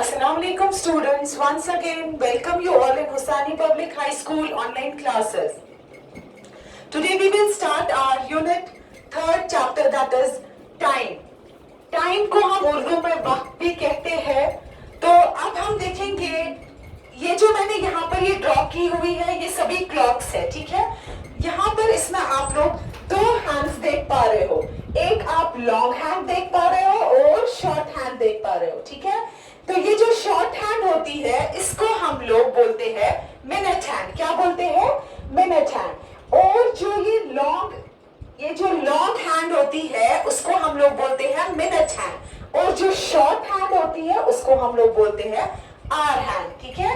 Assalamualaikum students, once again welcome you all in Hosani Public High School online classes. Today we will start our unit third chapter, that is time. Time को हम उर्दू में वक्त भी कहते हैं. तो अब हम देखेंगे ये जो मैंने यहाँ पर ये ड्रॉ की हुई है ये सभी क्लॉक्स है, ठीक है. यहाँ पर इसमें आप लोग दो हैंड्स देख पा रहे हो, एक आप लॉन्ग हैंड देख पा रहे हो और शॉर्ट हैंड देख पा रहे हो, ठीक है. तो ये जो शॉर्ट हैंड होती है इसको हम लोग बोलते हैं मिनट हैंड. क्या बोलते हैं? Minute hand. और जो ये जो लॉन्ग हैंड होती है उसको हम लोग बोलते हैं मिनट हैंड. और जो शॉर्ट हैंड होती है उसको हम लोग बोलते हैं आवर हैंड, ठीक है.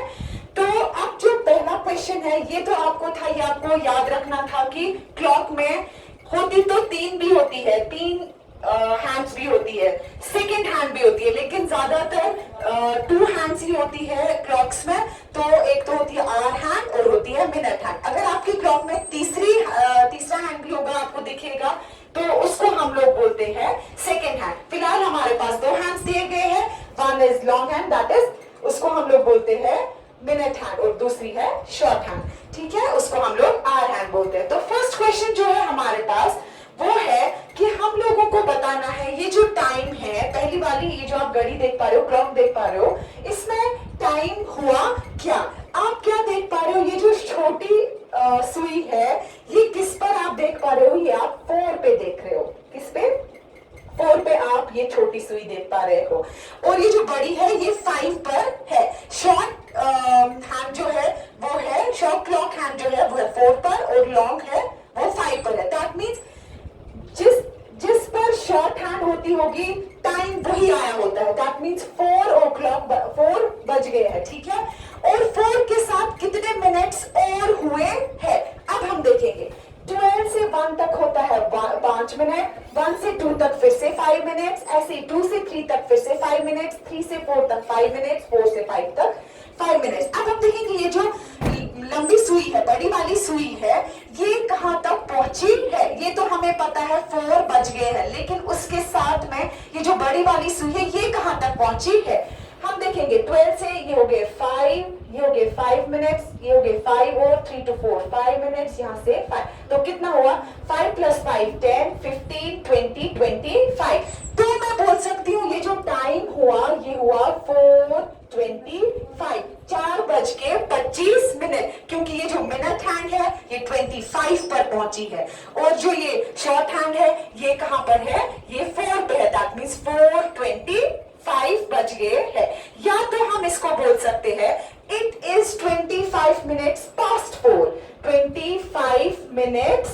तो अब जो पहला क्वेश्चन है ये तो आपको था, ये आपको याद रखना था कि क्लॉक में होती तो तीन भी होती है, तीन हैंड्स भी होती है, सेकेंड हैंड भी होती है, लेकिन ज्यादातर टू हैंड्स ही होती है क्लॉक्स में. तो एक तो होती है आवर हैंड और होती है मिनट हैंड. अगर आपकी क्लॉक में तीसरा हैंड भी होगा आपको दिखेगा तो उसको हम लोग बोलते हैं सेकेंड हैंड. फिलहाल हमारे पास दो हैंड्स दिए गए हैं, one is long hand, that is उसको हम लोग बोलते हैं मिनट हैंड, और दूसरी है शॉर्ट हैंड, ठीक है, उसको हम लोग आवर हैंड बोलते हैं. तो फर्स्ट क्वेश्चन जो है हमारे पास वो है कि हम लोगों को बताना है ये जो टाइम है, पहली वाली ये जो आप घड़ी देख पा रहे हो, क्लॉक देख पा रहे हो, इसमें टाइम हुआ क्या. आप क्या देख पा रहे हो, ये जो छोटी सुई है ये किस पर आप देख पा रहे हो, ये आप 4 पे देख रहे हो. किस पे? 4 पे आप ये छोटी सुई देख पा रहे हो. और ये जो बड़ी है ये 5 पर है. शॉर्ट हैंड जो है वो है, शॉर्ट क्लॉक हैंड जो है वो है 4 पर और लॉन्ग है वो 5 पर है. दैट मीन्स जिस पर शॉर्ट हैंड होती होगी टाइम वही आया होता है. दैट मीन्स 4 बज गए हैं, ठीक है. और 4 के साथ कितने मिनट्स और हुए हैं अब हम देखेंगे. 12 से 1 तक होता है 5 मिनट, 1 से 2 तक फिर से 5 मिनट्स, ऐसे 2 से 3 तक फिर से 5 मिनट्स, 3 से 4 तक 5 मिनट्स, 4 से 5 तक 5 मिनट्स. अब हम देखेंगे ये जो लंबी सुई है, बड़ी वाली सुई है, ये कहां तक पहुंची है. ये तो हमें पता है 4 बज गए हैं, लेकिन उसके साथ में ये जो बड़ी वाली सुई है ये कहां तक पहुंची है हम देखेंगे. 12 से ये हो गए 5, ये हो गए 5 मिनट्स, ये हो गए 5 और 3 to 4 5 मिनट्स, यहाँ से 5, तो कितना हुआ 5 + 5 10 15 20 25. तो मैं बोल सकती हूँ ये जो टाइम हुआ ये हुआ 4:25, 4:25, क्योंकि ये जो मिनट हैंड है ये 25 पर पहुंची है और जो ये शॉर्ट हैंड है ये कहां पर है, ये 4 पे है. दैट मीन्स 4:25 बज गए हैं. या तो हम इसको बोल सकते हैं it is 25 minutes past 4, 25 minutes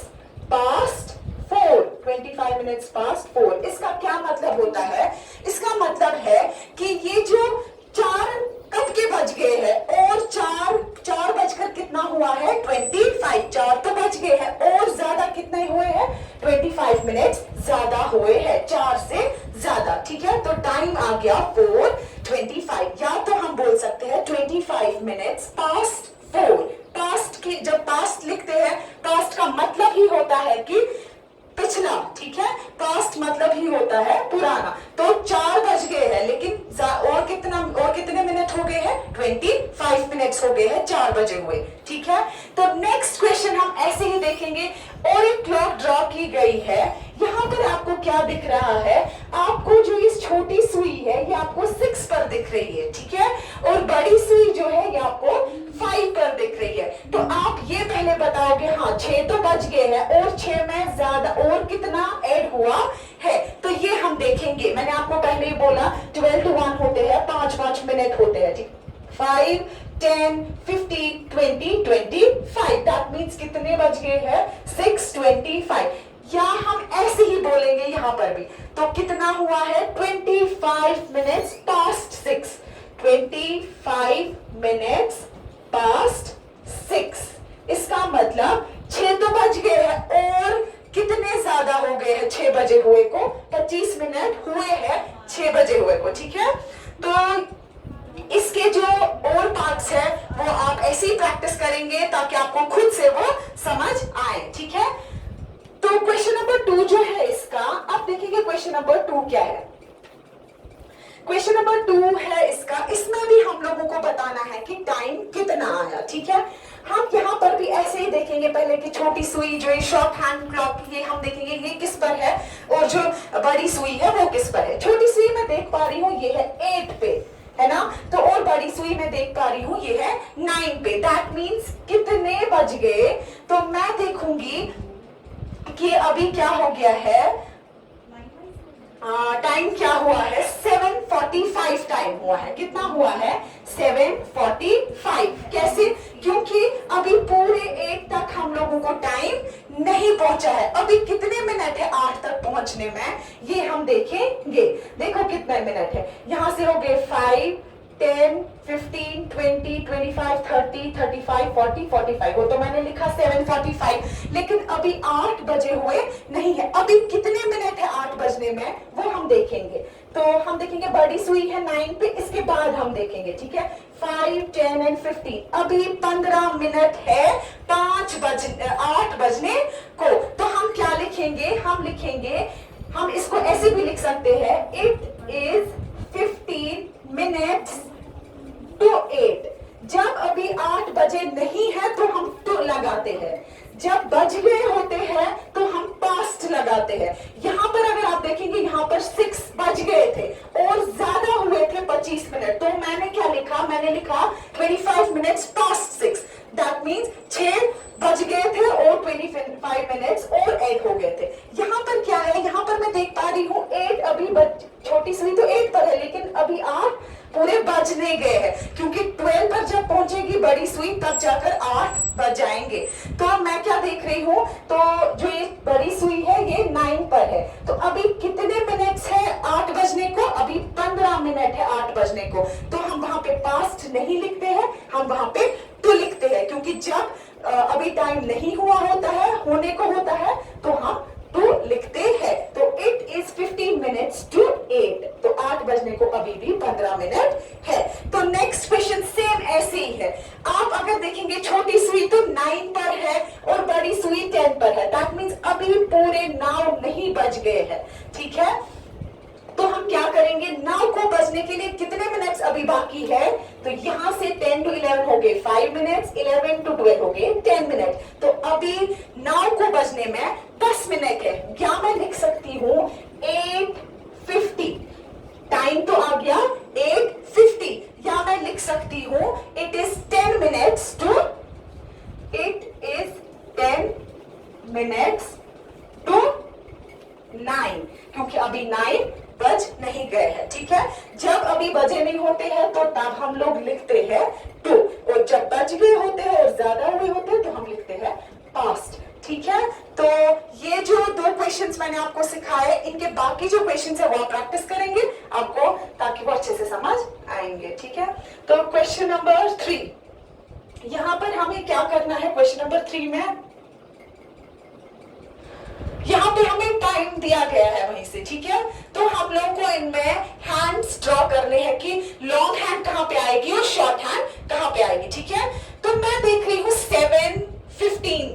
past 4, 25 minutes past 4. इसका क्या मतलब होता है? इसका मतलब है कि ये जो 4 कब के बज गए हैं और 4 बजकर कितना हुआ है 25, 4 तो बज गए हैं और ज्यादा कितने हुए हैं 25 मिनट्स ज्यादा हुए हैं, 4 से ज्यादा, ठीक है. तो टाइम आ गया 4:25. या तो हम बोल सकते हैं 25 मिनट्स पास्ट 4. पास्ट की जब पास्ट लिखते हैं, पास्ट का मतलब ही होता है कि पिछला, ठीक है. पास्ट मतलब ही होता है पुराना. तो 4 बज गए हैं, लेकिन और कितने मिनट हो गए हैं 25 मिनट्स हो गए हैं 4 बजे हुए, ठीक है. तो नेक्स्ट क्वेश्चन हम ऐसे ही देखेंगे. और एक क्लॉक ड्रॉ की गई है, यहाँ पर आपको क्या दिख रहा है, आपको जो इस छोटी सुई है ये आपको 6 पर दिख रही है, ठीक है. और बड़ी सुई जो है ये आपको 5 पर दिख रही है. तो आप ये पहले बताओगे हाँ 6 तो बज गए हैं और 6 में ज्यादा और कितना ऐड हुआ है. तो ये हम देखेंगे. मैंने आपको पहले ही बोला 12 to 1 होते हैं, 5 मिनट होते हैं, ठीक. 5 10 15 20 25. दैट मीन्स कितने बज गए हैं 6:25. या हम ऐसे ही बोलेंगे यहां पर भी. तो कितना हुआ है 25 मिनट्स पास्ट 6, 25 मिनट्स पास्ट 6. इसका मतलब 6 तो बज गए हैं और कितने ज्यादा हो गए हैं 6 बजे हुए को, 25 मिनट हुए हैं 6 बजे हुए को, ठीक है. तो इसके जो और पार्ट्स है वो आप ऐसे ही प्रैक्टिस करेंगे ताकि आपको खुद से वो समझ आए, ठीक है. तो क्वेश्चन नंबर 2 जो है इसका, आप देखेंगे क्वेश्चन नंबर 2 क्या है. क्वेश्चन नंबर 2 है इसका, इसमें भी हम लोगों को बताना है कि टाइम कितना आया, ठीक है। हम यहाँ पर भी ऐसे ही देखेंगे पहले कि छोटी सुई जो है शॉर्ट हैंड क्लॉक, ये हम देखेंगे ये किस पर है, और जो बड़ी सुई है वो किस पर है। छोटी सुई मैं देख पा रही हूँ ये है 8 पे, है ना, तो और बड़ी सुई में देख पा रही हूँ ये है 9 पे। दैट मीन्स कितने बज गए, तो मैं देखूंगी कि अभी क्या हो गया है, टाइम क्या हुआ है, 7:45 टाइम हुआ है। कितना हुआ है, 7:45। कैसे, क्योंकि अभी पूरे 8 तक हम लोगों को टाइम नहीं पहुंचा है। अभी कितने मिनट है 8 तक पहुंचने में, ये हम देखेंगे। देखो कितने मिनट है, यहां से हो गए 5, 10, 15, 20, 25, 30, 35, 40, 45। वो तो मैंने लिखा 7:45, लेकिन अभी 8 बजे हुए नहीं है। अभी कितने मिनट है 8 बजने में, वो हम देखेंगे। तो हम देखेंगे बड़ी सुई है 9 पे, इसके बाद हम देखेंगे, ठीक है, 5, 10 एंड 15। अभी 15 मिनट है 8 बजने को। तो हम क्या लिखेंगे, हम लिखेंगे, हम इसको ऐसे भी लिख सकते हैं, इट इज 15 मिनट्स टू 8। जब अभी 8 बजे नहीं है तो हम टू लगाते हैं, जब बज गए होते हैं तो हम पास्ट लगाते हैं। यहां पर अगर आप देखेंगे यहाँ पर 6 बज गए थे और ज्यादा हुए थे 25 मिनट, तो मैंने क्या लिखा, मैंने लिखा 25 मिनट्स पास्ट 6। दैट मीन्स 6 बज गए थे और 25 मिनट्स और ऐड हो गए थे। यहाँ पर क्या है, यहाँ पर मैं देख पा रही हूँ 8 अभी छोटी सुई तो 8 पर है, लेकिन अभी 8 पूरे बजने गए हैं, क्योंकि 12 पर जब पहुंचेगी बड़ी सुई तब जाकर 8 बज जाएंगे। तो मैं क्या देख रही हूँ, तो जो ये बड़ी सुई है ये 9 पर है। तो अभी कितने मिनट्स है 8 बजने को, अभी 15 मिनट है 8 बजने को। तो हम वहां पे पास्ट नहीं लिखते हैं, हम वहां पे टू लिखते हैं, क्योंकि जब अभी टाइम नहीं हुआ होता है, होने को होता है, तो हम टू लिखते हैं। तो इट इज 15 मिनट्स टू 8। तो 8 बजने को अभी भी 15 मिनट है। तो नेक्स्ट क्वेश्चन सेम ऐसे ही है। आप अगर देखेंगे छोटी सुई तो 9 पर है और बड़ी सुई 10 पर है। दैट मीन्स अभी पूरे 9 नहीं बज गए हैं, ठीक है। तो हम क्या करेंगे, 9 को बजने के लिए कितने मिनट्स अभी बाकी है, तो यहां से 10 to 11 हो गए 5 मिनट्स, 11 to 12 हो गए 10 मिनट। तो अभी 9 को बजने में 10 मिनट है। क्या मैं लिख सकती हूँ 8:50, टाइम तो आ गया 8:50, या मैं लिख सकती हूँ इट इज 10 मिनट्स टू 9, क्योंकि अभी 9 बज नहीं गए हैं, ठीक है। जब अभी बजे नहीं होते हैं तो तब हम लोग लिखते हैं टू, और जब बज गए होते हैं और ज्यादा हुए होते हैं तो हम लिखते हैं पास्ट, ठीक है। तो ये जो 2 क्वेश्चंस मैंने आपको सिखाए, इनके बाकी जो क्वेश्चंस है वो आप प्रैक्टिस करेंगे आपको, ताकि वो अच्छे से समझ आएंगे, ठीक है। तो क्वेश्चन नंबर 3, यहां पर हमें क्या करना है, क्वेश्चन नंबर 3 में यहाँ पे हमें टाइम दिया गया है वहीं से, ठीक है। तो हम लोग को इनमें हैंड्स ड्रॉ करने हैं कि लॉन्ग हैंड कहाँ पे आएगी और शॉर्ट हैंड कहाँ पे आएगी, ठीक है। तो मैं देख रही हूँ 7:15,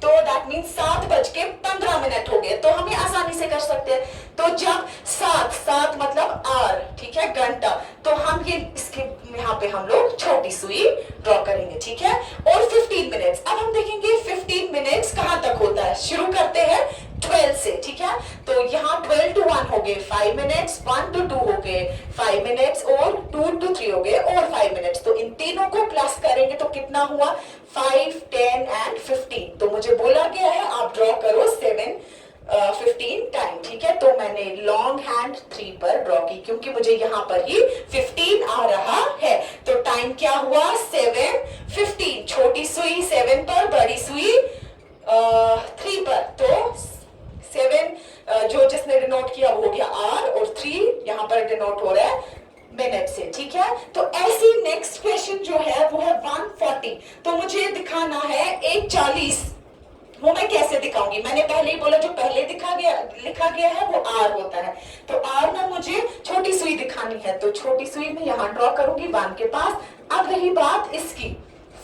तो दैट मीन्स 7:15 हो गए। तो हम ये आसानी से कर सकते हैं। तो जब 7 मतलब आर, ठीक है, घंटा, तो हम ये इसके यहाँ पे हम लोग छोटी सुई ड्रॉ करेंगे, ठीक है। और 15 मिनट्स, अब हम देखेंगे 15 मिनट्स कहाँ तक होता है। शुरू करते हैं 12 से, ठीक है। तो यहाँ 12 to 1 हो गए 5 मिनट्स, 1 to 2 हो गए 5 मिनट्स, और 2 to 3 हो गए और 5 मिनट्स। तो इन तीनों को प्लस करेंगे तो कितना हुआ, 5, 10 एंड 15। तो मुझे बोला गया है आप ड्रॉ करो 15 टाइम, ठीक है। तो मैंने लॉन्ग हैंड 3 पर ड्रॉ की, क्योंकि मुझे यहाँ पर ही 15 आ रहा है। तो टाइम क्या हुआ, 7:15। छोटी सुई 7 पर, बड़ी सुई 3 पर। तो 7 जो जिसने डिनोट किया वो हो गया आर, और 3 यहाँ पर डिनोट हो रहा है मिनट से, ठीक है। तो ऐसी नेक्स्ट क्वेश्चन जो है वो है 140। तो मुझे दिखाना है 1:40। वो मैं कैसे दिखाऊंगी, मैंने पहले ही बोला जो पहले लिखा गया है वो आर होता है। तो आर में मुझे छोटी सुई दिखानी है, तो छोटी सुई में यहाँ ड्रॉ करूंगी 1 के पास। अब रही बात इसकी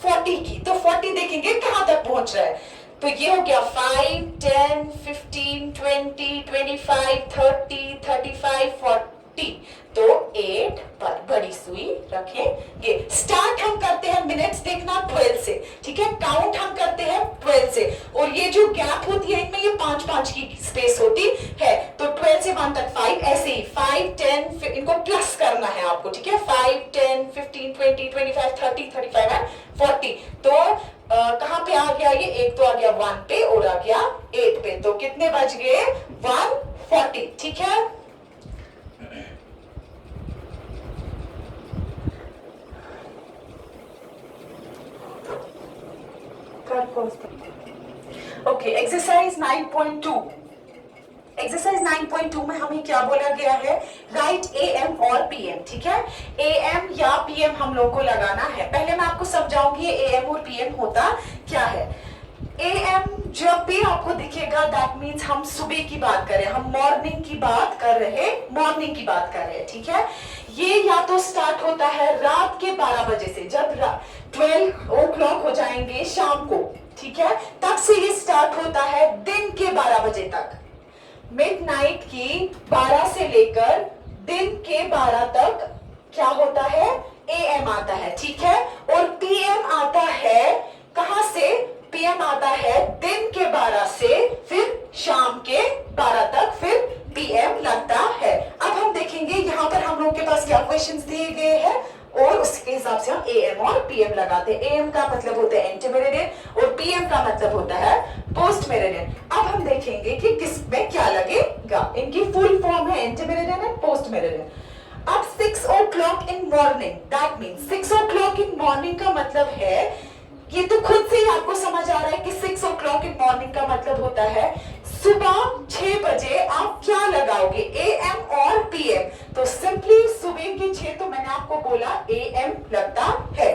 40 की, तो 40 देखेंगे कहां तक पहुंच रहा है। तो ये हो गया 5, 10, 15, 20, 25, 30, 35, 40, 40। तो 8 पर बड़ी सुई रखेंगे। स्टार्ट हम करते हैं मिनट्स देखना 12 से, ठीक है। काउंट हम करते हैं 12 से, और ये जो गैप होती है इनमें ये 5-5 की स्पेस होती है। तो 12 से 1 तक 5, ऐसे ही 5, 10, इनको प्लस करना है आपको, ठीक है। 5, 10, 15, 20, 25, 30, 35 एंड 40। तो कहां पे आ गया ये? एक तो आ गया 1 पे और आ गया 8 पे। तो कितने बज गए? 140, ठीक है। Okay, exercise 9.2। एक्सरसाइज 9.2 में हमें क्या बोला गया है? राइट एएम और पीएम, ठीक है। एएम या पीएम हम लोग को लगाना है। पहले मैं आपको समझाऊंगी एएम और पीएम होता क्या है। एएम जब भी आपको दिखेगा दैट मीन्स हम सुबह की बात कर रहे हैं, हम मॉर्निंग की बात कर रहे हैं, ठीक है। ये या तो स्टार्ट होता है रात के 12 बजे से, जब 12 o'clock हो जाएंगे शाम को, ठीक है, तब से ये स्टार्ट होता है दिन के 12 बजे तक। मिडनाइट की 12 से लेकर दिन के 12 तक क्या होता है? एएम आता है, ठीक है। और पीएम आता है कहां से? पीएम आता है दिन के 12 से फिर शाम के 12 तक, फिर पीएम लगता है। अब हम देखेंगे यहां पर हम लोग के पास क्या क्वेश्चंस दिए गए हैं और उसके हिसाब से हम एएम और पीएम लगाते हैं। एएम का मतलब होता है एंटी मेरिडियन और पीएम का मतलब होता है पोस्ट मेरिडियन। अब हम देखेंगे कि किस में क्या लगेगा। इनकी फुल फॉर्म है anti meridian and post meridian. अब 6 o'clock in morning, that means 6 o'clock in morning का मतलब है, ये तो खुद से ही आपको समझ आ रहा है कि 6 o'clock in morning का मतलब होता है सुबह 6 बजे। आप क्या लगाओगे? एएम और पीएम। तो सिंपली सुबह के 6 तो मैंने आपको बोला एएम लगता है।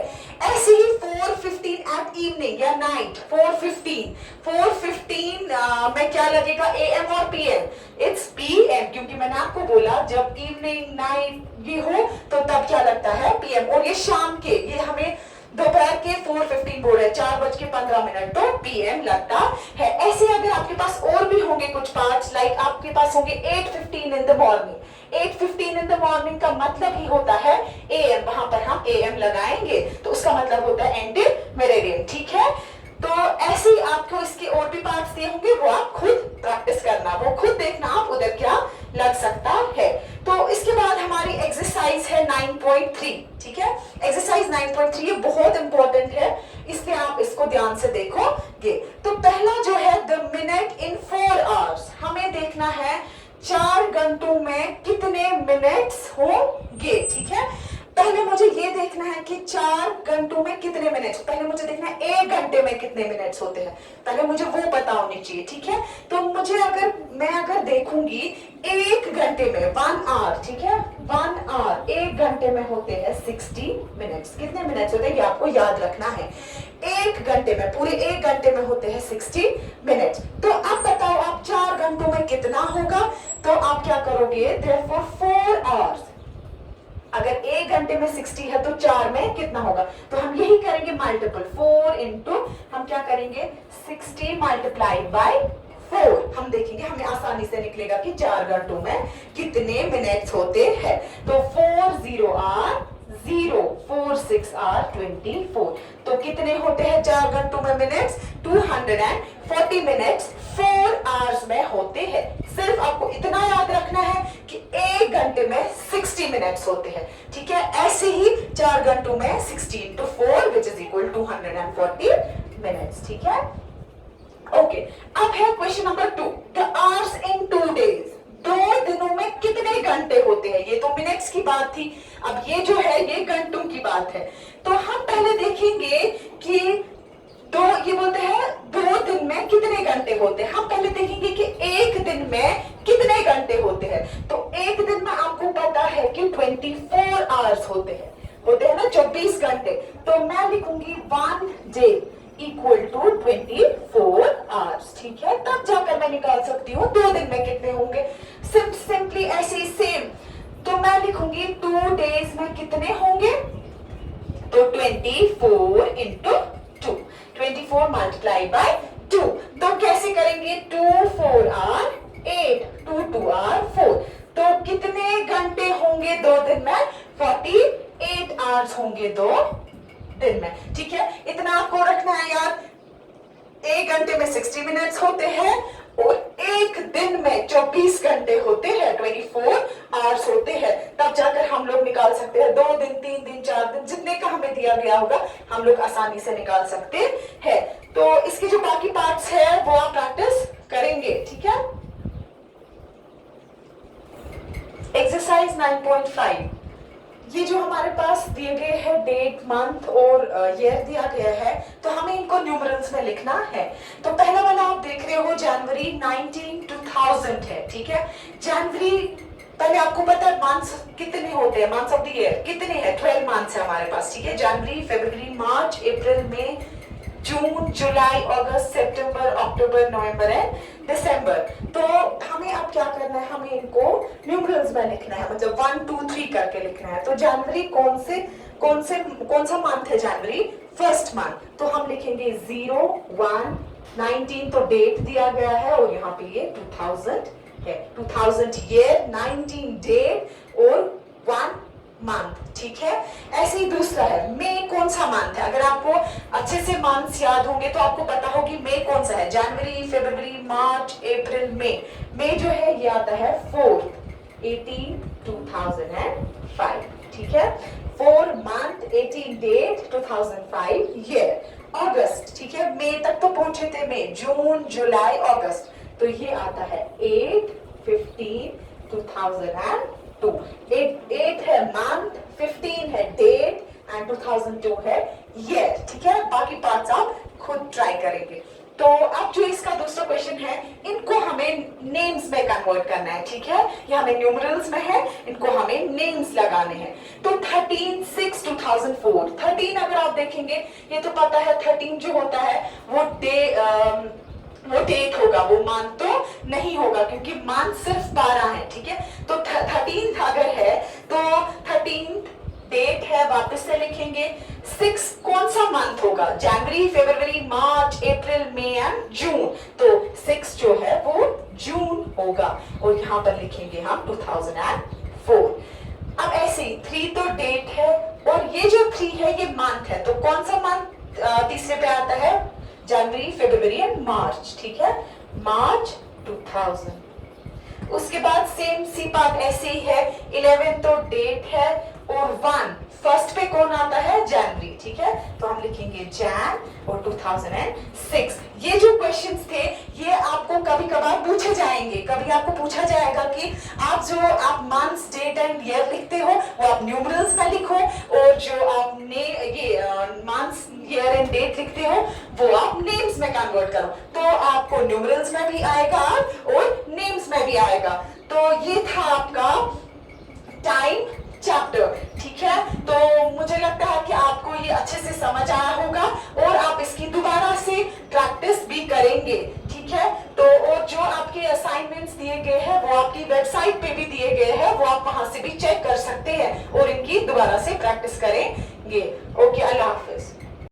ऐसे ही 4:15 एट इवनिंग या नाइट, 4:15 में क्या लगेगा? एएम और पीएम। इट्स पीएम, क्योंकि मैंने आपको बोला जब इवनिंग नाइट ये हो तो तब क्या लगता है? पीएम। और ये शाम के, ये हमें दोपहर के 4:15 बोल रहे हैं, 4:15, तो पीएम लगता है। ऐसे अगर आपके पास और भी होंगे कुछ पार्ट्स, लाइक आपके पास होंगे 8:15 in the morning. 8:15 in the morning का मतलब ही होता है एएम, वहां पर हम एएम लगाएंगे तो उसका मतलब होता है एंटी मेरिडियन, ठीक है। तो ऐसे ही आपको इसके और भी पार्ट्स दिए होंगे, वो आप खुद प्रैक्टिस करना, वो खुद देखना आप उधर क्या लग सकता है। तो इसके बाद हमारी एक्सरसाइज है 9.3, ठीक है। एक्सरसाइज 9.3 ये बहुत इंपॉर्टेंट है, इसलिए आप इसको ध्यान से देखोगे। तो पहला जो है द मिनट इन 4 आवर्स, हमें देखना है 4 घंटों में कितने मिनट्स होंगे, ठीक है। पहले मुझे ये देखना है कि 4 घंटों में कितने मिनट्स, पहले मुझे देखना है 1 घंटे में कितने मिनट्स होते हैं, पहले मुझे वो पता होनी चाहिए, ठीक है। तो मुझे अगर देखूंगी 1 घंटे में 1 आवर, ठीक है, 1 आवर 1 घंटे में होते हैं 60 मिनट्स। कितने मिनट्स होते हैं ये आपको याद रखना है। 1 घंटे में, पूरे 1 घंटे में होते हैं 60 मिनट्स। तो अब बताओ आप 4 घंटों में कितना होगा? तो आप क्या करोगे? देयरफॉर 4 आवर्स, अगर 1 घंटे में 60 है तो 4 में कितना होगा? तो हम यही करेंगे मल्टीपल, 4 इंटू हम क्या करेंगे 60 मल्टीप्लाइड बाय 4। हम देखेंगे हमें आसानी से निकलेगा कि 4 घंटों में कितने मिनट्स होते हैं। तो 4 0 आर 0, 4 6 आर 24। तो कितने होते हैं 4 घंटों में मिनट्स? 240 मिनट्स 4 आवर्स में होते हैं। सिर्फ आपको इतना याद रखना है कि 1 घंटे में 60 मिनट्स होते हैं, ठीक है। ऐसे ही 4 घंटों में 60 into 4 which is equal to 240 minutes, ठीक है। ओके, अब है question number 2, the hours in 2 days, 2 दिनों में कितने घंटे होते हैं? ये तो मिनट्स की बात थी, अब ये जो है ये घंटों की बात है। तो हम पहले देखेंगे कि ये बोलते हैं 2 दिन में कितने घंटे होते हैं। हम पहले देखेंगे कि 1 दिन में कितने घंटे होते हैं। तो 1 दिन में आपको पता है कि 24 आवर्स होते हैं ना, 24 घंटे। तो मैं लिखूंगी 1 डे इक्वल टू 24 आवर्स, ठीक है। तब जाकर मैं निकाल सकती हूँ 2 दिन में कितने होंगे। सिंपली ऐसे ही सेम, तो मैं लिखूंगी 2 डेज में कितने होंगे? तो 24 इंटू 2, 24 मल्टीप्लाई बाय 2। तो कैसे करेंगे? 2 4 आर 8, 2 2 आर 4। तो कितने घंटे होंगे 2 दिन में, ठीक है। इतना आपको रखना है याद। 1 घंटे में 60 मिनट्स होते हैं और 1 दिन में 24 घंटे होते हैं, 24 आवर्स होते हैं। तब जाकर हम लोग निकाल सकते हैं 2 दिन, 3 दिन, 4 दिन, जितने का हमें दिया गया होगा हम लोग आसानी से निकाल सकते हैं। तो इसके जो बाकी पार्ट्स है वो आप प्रैक्टिस करेंगे, ठीक है। एक्सरसाइज 9.5, ये जो हमारे पास दिए गए हैं डेट, मंथ और ईयर दिया गया है, तो हमें इनको न्यूमरल्स में लिखना है। तो पहला वाला आप देख रहे हो जनवरी 19 2000 है, ठीक है। जनवरी, पहले आपको पता है मंथ्स कितने होते हैं, मंथ्स ऑफ द ईयर कितने हैं, 12 मंथ्स है हमारे पास, ठीक है। जनवरी, फरवरी, मार्च, अप्रैल, मई, जून, जुलाई, अगस्त, सितंबर, अक्टूबर, नवंबर एंड दिसंबर। तो हमें अब क्या करना है, हमें इनको न्यूमरल्स में लिखना है, मतलब 1 2 3 करके लिखना है। तो जनवरी कौन सा मंथ है जनवरी, फर्स्ट मंथ, तो हम लिखेंगे 0 1 19, तो डेट दिया गया है और यहाँ पे ये 2000 है, 2000 ईयर, 19 डेट और 1 मंथ, ठीक है। ऐसे ही दूसरा है मई, कौन सा मंथ है, अगर आपको अच्छे से मंथ्स याद होंगे तो आपको पता होगी मई कौन सा है, जनवरी, फरवरी, मार्च, अप्रैल, मई। मई जो है ये आता है 4 18 2005, ठीक है। 4 मंथ, 18 डेट, 2005 ईयर। अगस्त, ठीक है, मई तक तो पहुंचे थे मई, जून, जुलाई, अगस्त, तो ये आता है 8 15 2002। 8 है मंथ, 15 है डेट एंड 2002 है ईयर, ठीक है। बाकी पार्ट्स आप खुद ट्राई करेंगे। तो अब जो इसका दूसरा क्वेश्चन है, इनको हमें नेम्स में कन्वर्ट करना है, ठीक है। ये हमें न्यूमरल्स में है, इनको हमें नेम्स लगाने हैं। तो 13 6 2004, 13 अगर आप देखेंगे, ये तो पता है 13 जो होता है वो डेट होगा, वो मंथ तो नहीं होगा क्योंकि मंथ सिर्फ 12 है, ठीक है। तो 13 अगर है तो 13 डेट है, वापस से लिखेंगे। 6 कौन सा मंथ होगा, जनवरी, फरवरी, मार्च, अप्रैल, मई एंड जून, तो 6 जो है वो जून होगा और यहाँ पर लिखेंगे हम 2004। अब ऐसे 3 तो डेट है और ये जो 3 है ये मंथ है, तो कौन सा मंथ तीसरे पे आता है, जनवरी, फरवरी एंड मार्च, ठीक है, मार्च 2000। उसके बाद सेम सी बात ऐसे ही है, 11 तो डेट है और 1 फर्स्ट पे कौन आता है, जनवरी, ठीक है, तो हम लिखेंगे जैन और 2006। ये जो क्वेश्चंस थे ये आपको कभी कभार पूछे जाएंगे, कभी आपको पूछा जाएगा कि आप मंथ्स, डेट एंड ईयर लिखते हो वो आप न्यूमरल्स में लिखो और जो आपने ये मंथ्स, ईयर एंड डेट लिखते हो वो आप नेम्स में कन्वर्ट करो, तो आपको न्यूमरल्स में भी आएगा और नेम्स में भी आएगा। तो ये था आपका टाइम चैप्टर, ठीक है। तो मुझे लगता है कि आपको ये अच्छे से समझ आया होगा और आप इसकी दोबारा से प्रैक्टिस भी करेंगे, ठीक है। तो और जो आपके असाइनमेंट्स दिए गए हैं वो आपकी वेबसाइट पे भी दिए गए हैं, वो आप वहां से भी चेक कर सकते हैं और इनकी दोबारा से प्रैक्टिस करेंगे। ओके, अल्लाह हाफिज।